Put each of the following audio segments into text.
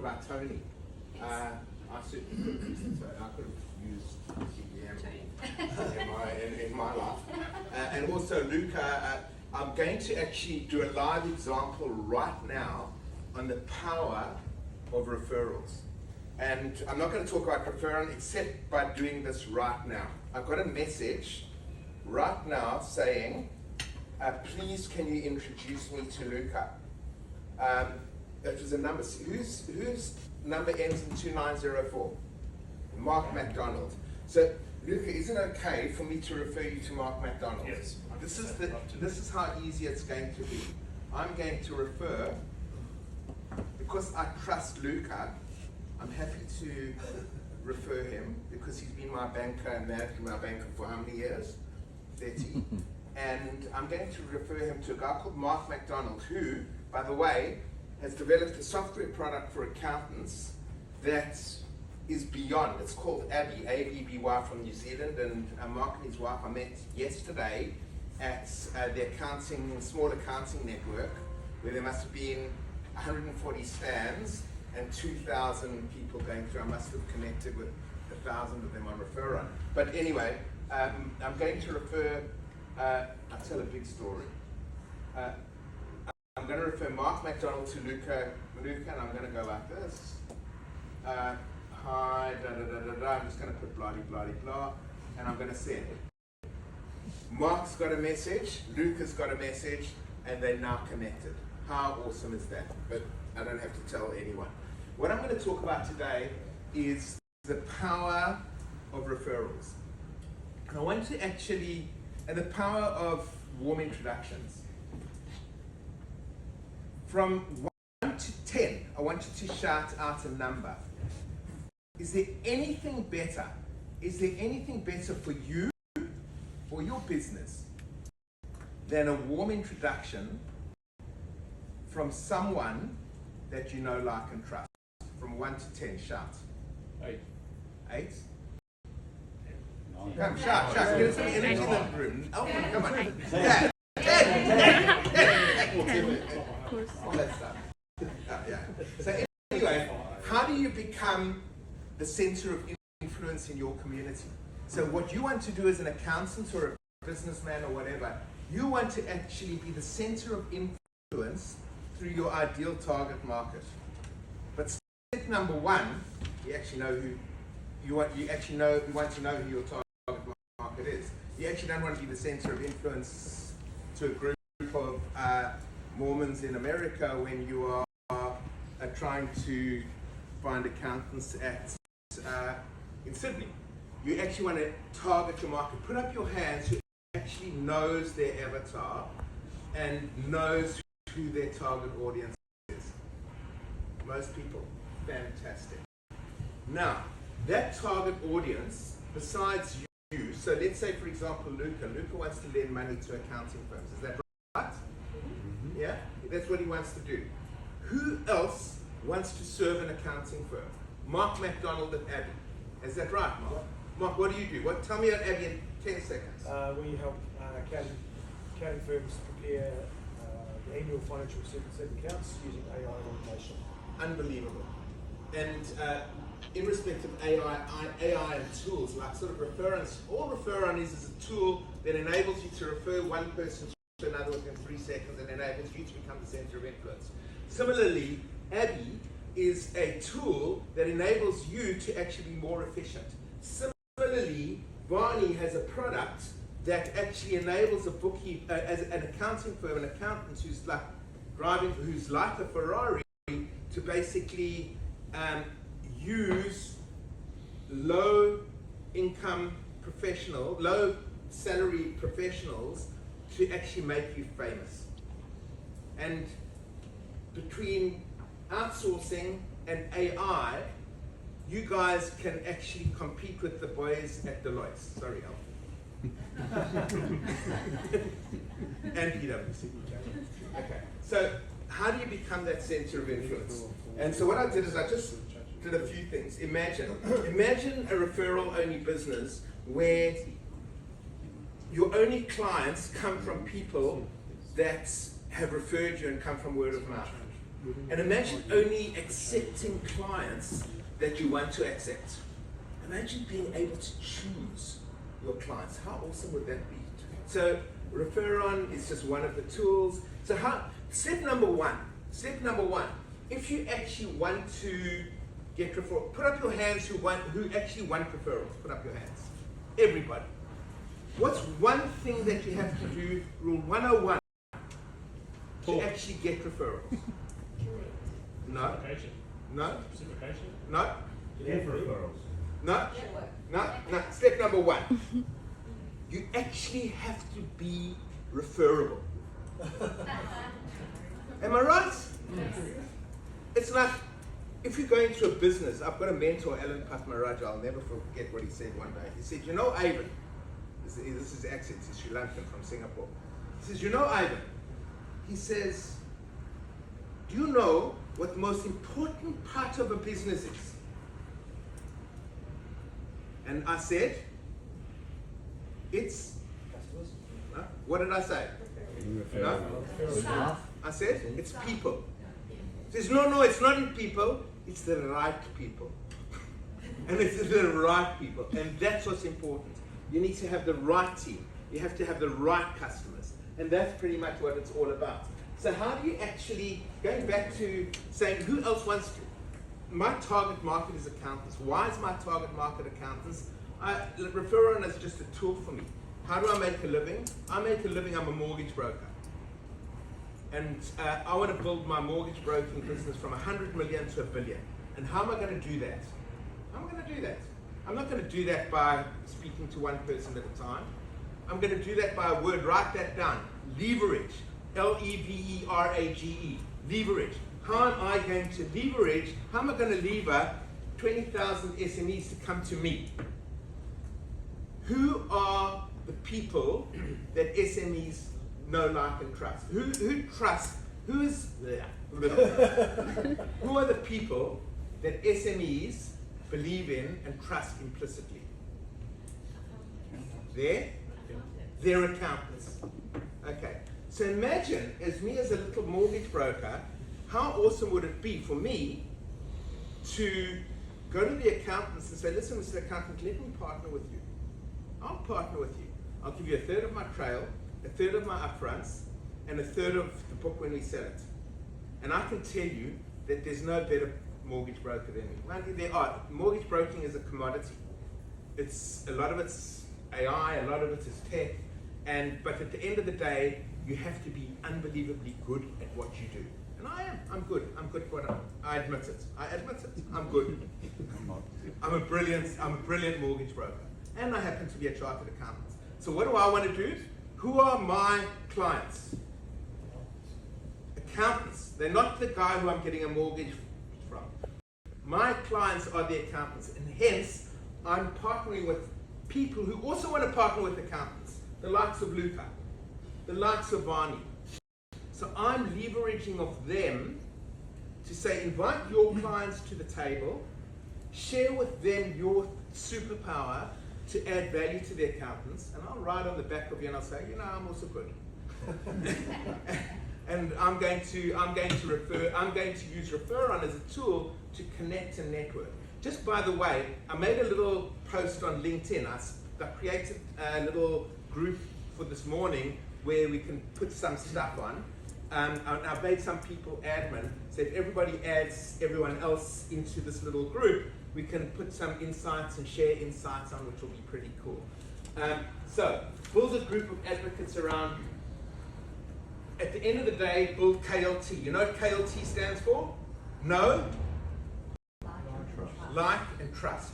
about Tony. I certainly could have used Tony. I could have used CDM in my life. And also Luca, I'm going to actually do a live example right now on the power of referrals. And I'm not going to talk about REFERRON except by doing this right now. I've got a message right now saying, please can you introduce me to Luca? It was a number, whose number ends in 2904? Mark McDonald. So Luca, is it okay for me to refer you to Mark McDonald? Yes. This is how easy it's going to be. I'm going to refer, because I trust Luca, I'm happy to refer him because he's been my banker and managed my banker for how many years? 30. And I'm going to refer him to a guy called Mark McDonald, who, by the way, has developed a software product for accountants that is beyond. It's called Abby, A-B-B-Y, from New Zealand, and Mark and his wife I met yesterday at the small accounting network, where there must have been 140 stands and 2,000 people going through. I must have connected with 1,000 of them on REFERRON. But anyway, I'm going to refer, I'll tell a big story. I'm going to refer Mark McDonald to Luca, and I'm going to go like this. Hi, I'm just going to put blah, blah, blah, and I'm going to send. Mark's got a message, Luca's got a message, and they're now connected. How awesome is that? But I don't have to tell anyone. What I'm going to talk about today is the power of referrals. And I want to actually, and the power of warm introductions. From 1 to 10, I want you to shout out a number. Is there anything better? Is there anything better for you or your business than a warm introduction from someone that you know, like, and trust? From 1 to 10, shout. 8. 8? 9. Come, shout. Get some energy in the room. Oh, come on. 10. 10. All that stuff. Yeah. So anyway, how do you become the center of influence in your community? So what you want to do as an accountant or a businessman or whatever, you want to actually be the center of influence through your ideal target market. But step number 1, you actually know who you want. You want to know who your target market is. You actually don't want to be the center of influence to a group of Mormons in America when you are trying to find accountants in Sydney. You actually want to target your market. Put up your hands who actually knows their avatar and knows who their target audience is. Most people. Fantastic. Now, that target audience, besides you, so let's say, for example, Luca wants to lend money to accounting firms. Is that right? Mm-hmm. Yeah? That's what he wants to do. Who else wants to serve an accounting firm? Mark McDonald at Abby. Is that right, Mark? Yeah. Mark, what do you do? Tell me about Abby in 10 seconds. We help accounting firms prepare the annual financial statement accounts using AI and automation. Unbelievable. And in respect of AI and tools, like sort of referrals, all REFERRON is a tool that enables you to refer one person to another within 3 seconds and enables you to become the center of influence. Similarly, Abby is a tool that enables you to actually be more efficient. Similarly, Barney has a product that actually enables a bookkeeper, as an accounting firm, an accountant who's like a Ferrari, to basically use low salary professionals to actually make you famous. And between outsourcing and AI, you guys can actually compete with the boys at Deloitte. Sorry, Alfred. And PwC. Okay, so how do you become that center of influence? And so what I did is I just did a few things. Imagine a referral-only business where your only clients come from people that have referred you and come from word of mouth. And imagine only accepting clients that you want to accept. Imagine being able to choose your clients. How awesome would that be? So REFERRON is just one of the tools. So step number one, if you actually want to get referrals, put up your hands who actually want referrals. Put up your hands. Everybody. What's one thing that you have to do, rule 101, to actually get referrals? No. No. No. Referrals. No. No. Step number one. You actually have to be referable. Am I right? Yes. It's like, if you're going to a business, I've got a mentor, Alan Patmaraj, I'll never forget what he said one day. He said, you know, Ivan, this is his accent, he's Sri Lankan from Singapore. He says, you know, Ivan, he says, do you know what the most important part of a business is? And I said, it's, what did I say? No? I said, it's people. He says, no, it's not in people, it's the right people. And it's the right people, and that's what's important. You need to have the right team. You have to have the right customers. And that's pretty much what it's all about. So how do you actually, going back to saying, who else wants to? My target market is accountants. Why is my target market accountants? REFERRON is just a tool for me. How do I make a living? I make a living, I'm a mortgage broker. And I want to build my mortgage broking business from 100 million to 1 billion. And how am I going to do that? I'm going to do that. I'm not going to do that by speaking to one person at a time. I'm going to do that by a word. Write that down. Leverage. Leverage. Leverage. How am I going to leverage? How am I going to lever 20,000 SMEs to come to me? Who are the people that SMEs know, like, and trust? Who trusts? Who are the people that SMEs believe in and trust implicitly? Their accountants. Okay. So imagine, as me as a little mortgage broker, how awesome would it be for me to go to the accountants and say, listen, Mr. Accountant, let me partner with you. I'll partner with you. I'll give you 1/3 of my trail, 1/3 of my upfronts, and 1/3 of the book when we sell it. And I can tell you that there's no better mortgage broker than me. Well, there are. Mortgage broking is a commodity. A lot of it's AI, a lot of it is tech, but at the end of the day, you have to be unbelievably good at what you do. And I am. I'm good. I'm good at what I admit it. I'm good. I'm a brilliant mortgage broker. And I happen to be a chartered accountant. So what do I want to do? Who are my clients? Accountants. They're not the guy who I'm getting a mortgage from. My clients are the accountants, and hence I'm partnering with people who also want to partner with accountants, the likes of Luca, the likes of Vani. So I'm leveraging of them to say, invite your clients to the table, share with them your superpower to add value to the accountants, and I'll write on the back of you and I'll say, you know, I'm also good. And I'm going to use REFERRON as a tool to connect and network. Just by the way, I made a little post on LinkedIn. I created a little group for this morning where we can put some stuff on. I've made some people admin, so if everybody adds everyone else into this little group, we can put some insights and share insights on, which will be pretty cool. So, build a group of advocates around you. At the end of the day, build KLT. You know what KLT stands for? Know, like, and trust.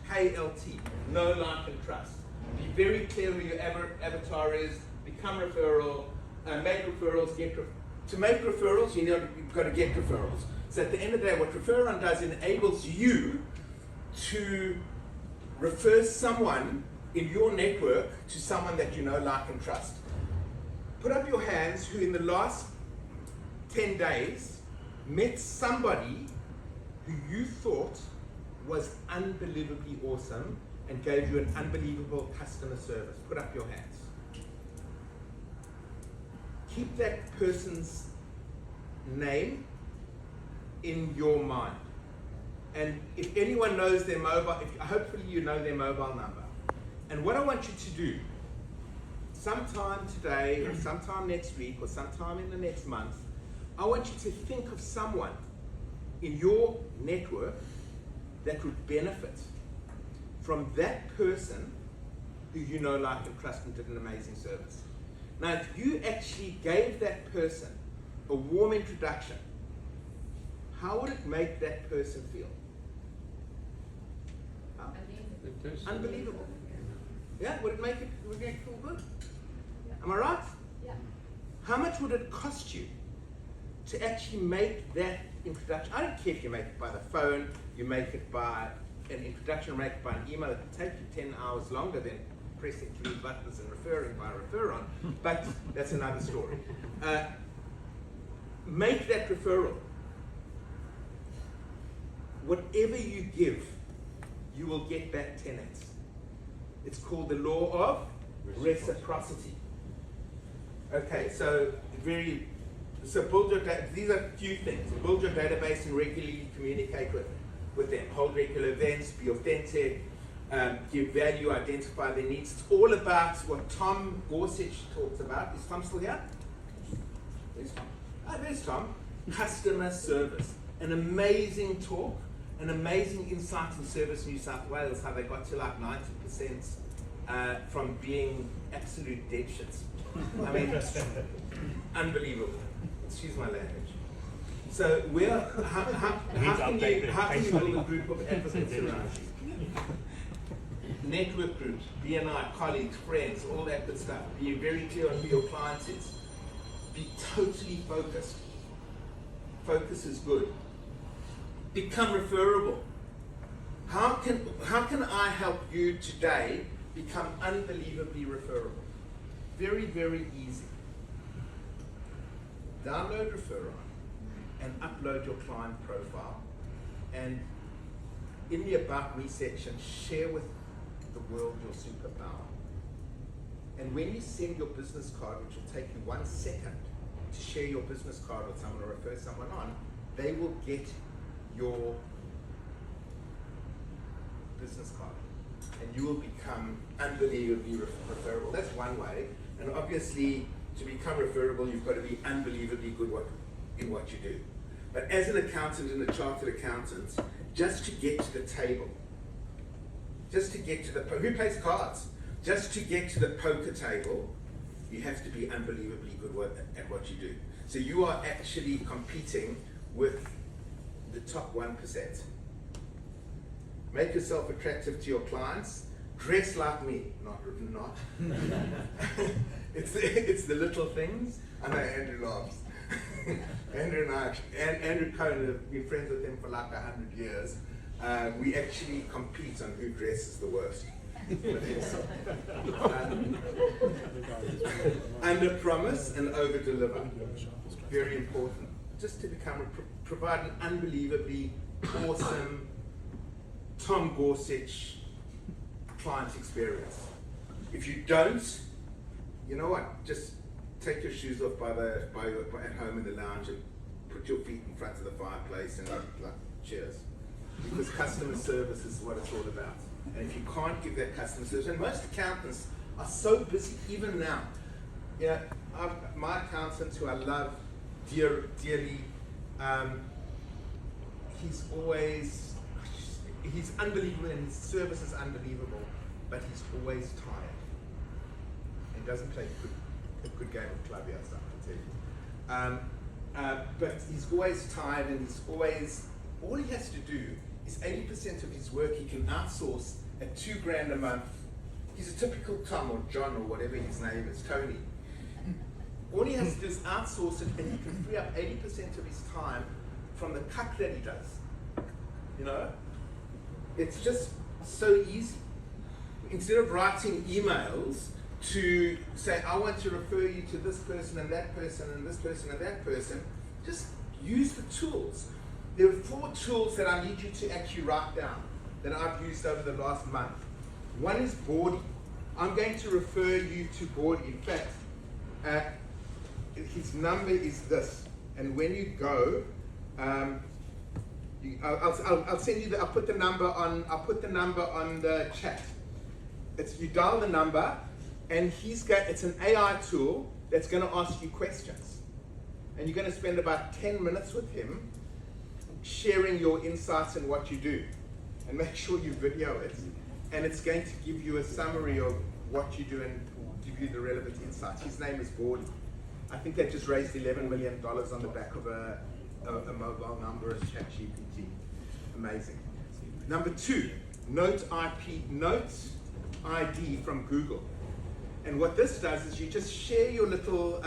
KLT. Know, like, and trust. Be very clear who your avatar is. Become referral. Make referrals. To make referrals, you've got to get referrals. So at the end of the day, what REFERRON does enables you to refer someone in your network to someone that you know, like, and trust. Put up your hands who in the last 10 days met somebody who you thought was unbelievably awesome and gave you an unbelievable customer service. Put up your hands. Keep that person's name in your mind. And if anyone knows their mobile, hopefully you know their mobile number. And what I want you to do, sometime today or sometime next week or sometime in the next month, I want you to think of someone in your network that would benefit from that person who you know, like, and trust and did an amazing service. Now, if you actually gave that person a warm introduction, how would it make that person feel? How? Unbelievable. Yeah, would it make it feel good? Am I right? Yeah. How much would it cost you to actually make that introduction? I don't care if you make it by the phone, you make it by an introduction, or make it by an email. It can take you 10 hours longer than pressing 3 buttons and referring by REFERRON, but that's another story. Make that referral. Whatever you give, you will get back 10x. It's called the law of reciprocity. Okay, so build your these are a few things. Build your database and regularly communicate with them. Hold regular events, be authentic, give value, identify their needs. It's all about what Tom Gorsuch talks about. Is Tom still here? There's Tom. Ah, there's Tom. Customer service. An amazing talk, an amazing insight in Service New South Wales, how they got to like 90% from being absolute dead shits. I mean, unbelievable. Excuse my language. So how can you build a group of advocates around you? Network groups, BNI, colleagues, friends, all that good stuff. Be very clear on who your client is. Be totally focused. Focus is good. Become referable. How can I help you today become unbelievably referable? Very, very easy. Download REFERRON and upload your client profile. And in the About Me section, share with the world your superpower. And when you send your business card, which will take you 1 second to share your business card with someone or refer someone on, they will get your business card. And you will become unbelievably referable. That's one way. And obviously, to become referable, you've got to be unbelievably good in what you do. But as an accountant and a chartered accountant, just to get to the table, just to get to the, who plays cards? Just to get to the poker table, you have to be unbelievably good at what you do. So you are actually competing with the top 1%. Make yourself attractive to your clients. Dress like me. Not. It's the little things. I know Andrew laughs. Andrew Cohen, have been friends with him for like 100 years. We actually compete on who dresses the worst. Under promise and over deliver. Very important. Just to provide an unbelievably awesome Tom Gorsuch client experience. If you don't, you know what? Just take your shoes off at home in the lounge and put your feet in front of the fireplace and cheers. Because customer service is what it's all about. And if you can't give that customer service, and most accountants are so busy even now. You know, my accountant, who I love dearly, he's unbelievable and his service is unbelievable, but he's always tired. He doesn't play a good game of club, yes, I can tell you. But he's always tired, and all he has to do is 80% of his work he can outsource at $2,000 a month. He's a typical Tom or John or whatever his name is, Tony. All he has to do is outsource it, and he can free up 80% of his time from the cut that he does. You know? It's just so easy. Instead of writing emails to say, I want to refer you to this person and that person and this person and that person, just use the tools. There are 4 tools that I need you to actually write down that I've used over the last month. One is Bordy. I'm going to refer you to Bordy. In fact, his number is this. And when you go, I'll send you I'll put the number on the chat. You dial the number, and it's an AI tool that's going to ask you questions, and you're going to spend about 10 minutes with him, sharing your insights and what you do, and make sure you video it, and it's going to give you a summary of what you do and give you the relevant insights. His name is Gordon. I think they just raised $11 million on the back of a mobile number as ChatGPT. Amazing. Number 2, Note ID from Google. And what this does is you just share your little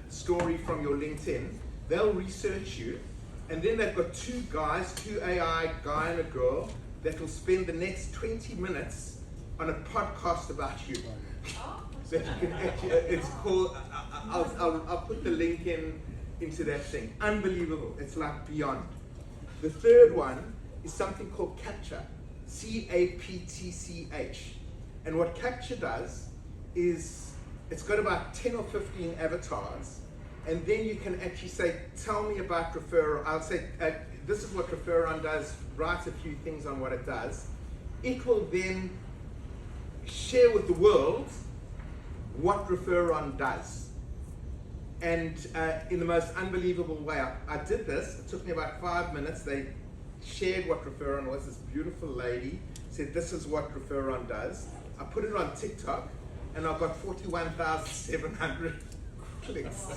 story from your LinkedIn. They'll research you, and then they've got 2 AI guy and a girl, that will spend the next 20 minutes on a podcast about you. So you can actually, it's called, I'll put the link into that thing. Unbelievable. It's like beyond. The third one is something called Capture, CAPTCH. And what Capture does is it's got about 10 or 15 avatars, and then you can actually say, tell me about referral. I'll say, this is what REFERRON does, write a few things on what it does. It will then share with the world what REFERRON does. And in the most unbelievable way, I did this. It took me about 5 minutes. They shared what REFERRON was. This beautiful lady said, this is what REFERRON does. I put it on TikTok, and I've got 41,700 clicks.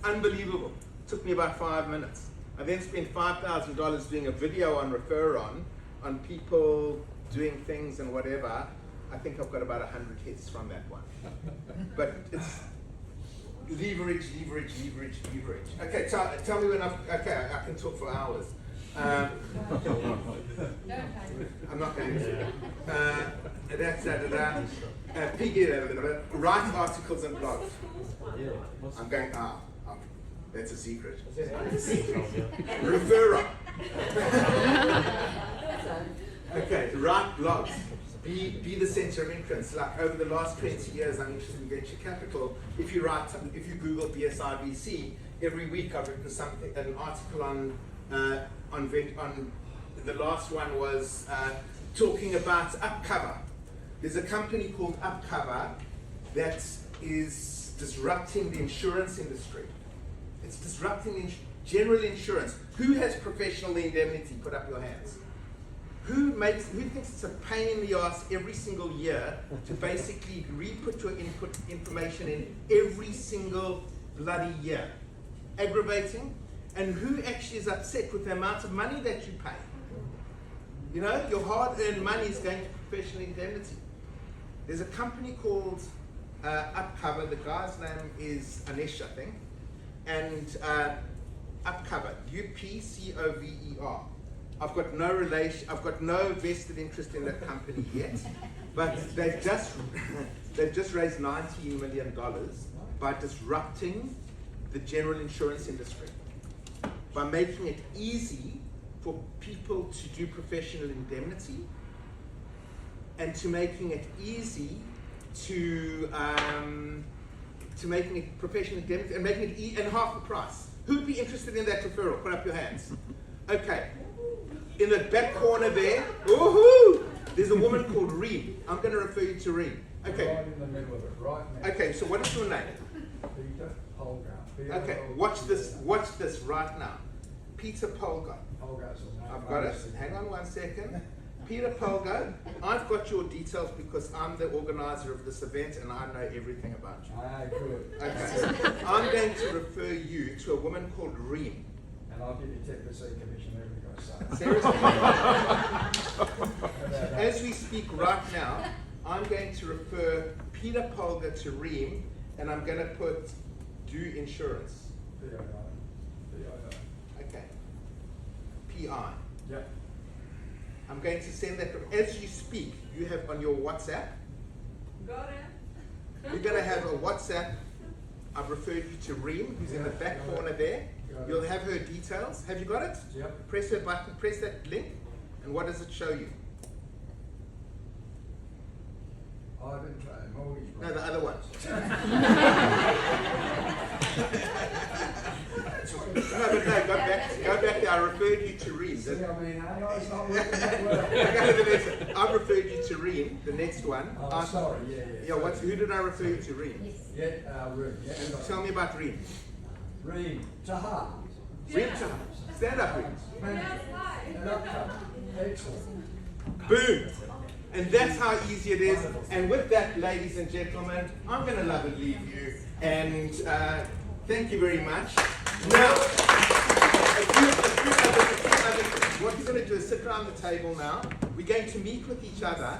Unbelievable. Took me about 5 minutes. I then spent $5,000 doing a video on REFERRON, on people doing things and whatever. I think I've got about 100 hits from that one. But it's leverage. Okay, tell me when okay, I can talk for hours. I'm not going to. Write articles and blogs. I'm going, that's a secret. REFERRON. Okay, write blogs. Be the center of influence. Like over the last 20 years, I'm interested in venture capital. If you Google BSIVC, every week I've written an article on the last one was talking about Upcover. There's a company called Upcover that is disrupting the insurance industry. It's disrupting general insurance. Who has professional indemnity? Put up your hands. Who thinks it's a pain in the ass every single year to basically re-put your information in every single bloody year? Aggravating. And who actually is upset with the amount of money that you pay? You know, your hard-earned money is going to professional indemnity. There's a company called Upcover. The guy's name is Anish, I think. And Upcover, UPCOVER. I've got no vested interest in that company yet, but they've just raised $19 million by disrupting the general insurance industry, by making it easy for people to do professional indemnity, and to making it easy to making it professional indemnity and making it and half the price. Who'd be interested in that referral? Put up your hands. Okay. In the back corner there, woohoo! There's a woman called Reem. I'm going to refer you to Reem. Okay. Right in the middle of it, right now. Okay, so what is your name? Peter Polgar. Okay, watch this right now. Peter Polgar. Polgar's the name. I've got it. Hang on 1 second. Peter Polgar, I've got your details because I'm the organizer of this event and I know everything about you. Ah, good. Okay. I'm going to refer you to a woman called Reem. And I'll give you 10% commission every time I say. Seriously? As we speak right now, I'm going to refer Peter Polgar to Reem, and I'm going to put do insurance. PI. Okay. PI. Yep. I'm going to send that. As you speak, you have on your WhatsApp. Got it. You're going to have a WhatsApp. I've referred you to Reem, who's in the back corner there. You'll have her details. Have you got it? Yep. Press her button, press that link, and what does it show you? I've been trying mortgage. No, the other one. No, but no, go back the I referred you to Reem. See, I mean, AI's not working that well. Okay, the next one. I've referred you to Reem, the next one. Oh, sorry, yeah. Yeah, who did I refer you to, Reem? Yeah, Reem, yeah. And tell me about Reem. Reem, Taha. Reem, stand up, Reem. And upcoming. Excellent. Boom. And that's how easy it is. And with that, ladies and gentlemen, I'm going to love and leave you. And thank you very much. Now, what we're going to do is sit around the table now. We're going to meet with each other.